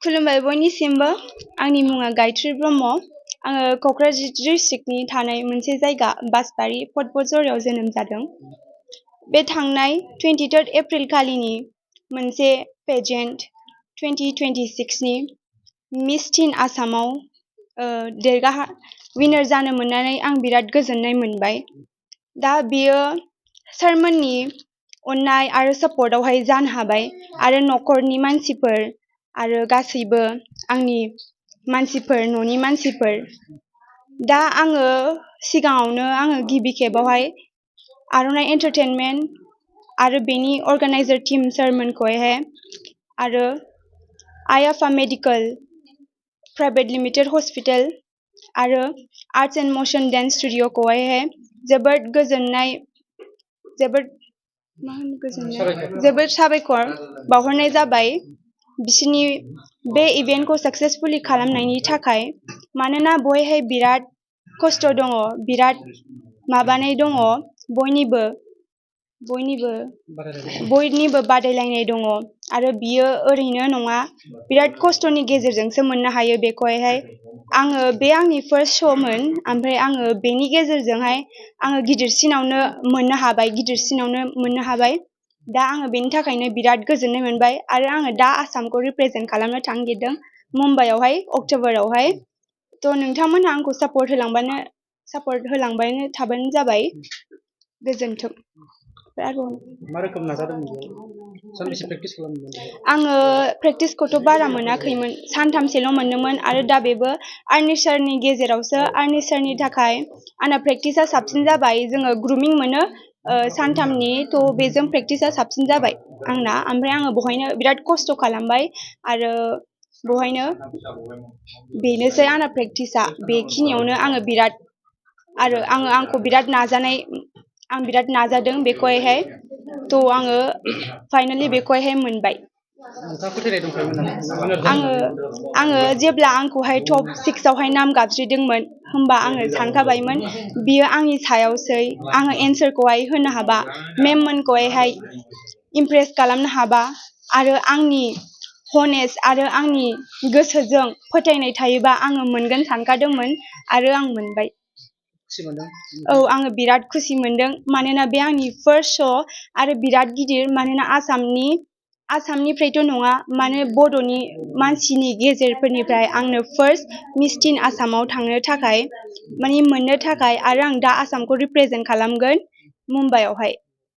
खुलुमबाय बयनिसिमबो आंनि मुङा गायत्री ब्रह्म आङो क'क्राझार डिस्ट्रिक्टनि थानाय मोनसे जायगा बासबारि पटबझरायाव जोनोम जादों बे थांनाय 23 एप्रिल खालिनि मोनसे पेजेन्ट 2026 नि मिस टिन आसामाव विनार जानो मोननानै आं बिराद गोजोननाय मोनबाय दा बेयो सारमोननि अननाय आरो सापर्टआवहाय जानो हाबाय आरो न'खरनि मानसिफोर आरो गासैबो आंनि मानसिफोर न'नि मानसिफोर दा आङो सिगाङावनो आङो गिबि खेबावहाय आर'नाइ एन्टारटेनमेन्ट आरो बेनि अर्गानाइजार टीम सारमोनखौहाय आरो आइ आफा मेडिकेल प्राइभेट लिमिटेड हस्पिटाल आरो आर्ट्स एन्ड मशन डान्स स्टुडिअ'खौहाय जोबोद साबायखर बावहरनाय जाबाय बिसोरनि बे इभेन्टखौ साक्सेसफुली खालामनायनि थाखाय मानोना बहाय बिराद खस्थ' दङ बिराद माबानाय दङ बयनिबो बादायलायनाय दङ आरो बियो ओरैनो नङा बिराद खस्थ'नि गेजेरजोंसो मोननो हायो बेखौहाय आङो बे आंनि फार्स्ट श'मोन ओमफ्राय आङो बेनि गेजेरजोंहाय आङो गिदिरसिनावनो मोननो हाबाय दा आङो बेनि थाखायनो बिराद गोजोननाय मोनबाय आरो आङो दा आसामखौ रिप्रेजेन्ट खालामनो थांगिरदों मुम्बाइआवहाय अक्ट'बरावहाय थ' नोंथांमोनहा आंखौ सापर्ट होलांबाय थाबानो जाबाय गोजोन्थों मा रोखोम नाजादोंमोन सानबेसे प्रेक्टिस खालामदोंमोन आङो प्रेक्टिसखौथ' बारा मोनाखैमोन सानथामसोल' मोनदोंमोन आरो दा बेबो आर्नि सारनि गेजेरावसो आर्नि सारनि थाखाय आंना प्रेक्टिसा साबसिन जाबाय जोङो ग्रुमिं मोनो सानथामनि थ' बेजों प्रेक्टिसा साबसिन जाबाय आंना ओमफ्राय आङो बहायनो बिराद खस्थ' खालामबाय आरो बहायनो बेनोसै आंना प्रेक्टिसा बेखिनियावनो आङो बिराद आरो आंखौ बिराद नाजादों बेखौहाय थ' आङो फाइनालि बेखौहाय मोनबाय नोंथाङा फोथायनाय दंखायोमोन नामा आङो जेब्ला आंखौहाय टप 6 आवहाय नाम गाबज्रिदोंमोन होमबा आङो सानखाबायमोन बियो आंनि सायावसै आङो एन्सारखौहाय होनो हाबा मेम मोनखौहाय इमप्रेस खालामनो हाबा आरो आंनि हनेस्ट आरो आंनि गोसोजों फोथायनाय थायोबा आङो मोनगोन सानखादोंमोन आरो आं मोनबाय औ आङो बिराद खुसि मोनदों मानोना बे आंनि फार्स्ट श' आरो बिराद गिदिर मानोना आसामनिफ्रायथ' नङा माने बड'नि मानसिनि गेजेरफोरनिफ्राय आंनो फार्स्ट मिस टिन आसामाव थांनो थाखाय मोननो थाखाय आरो आं दा आसामखौ रिप्रेजेन्ट खालामगोन मुम्बाइआवहाय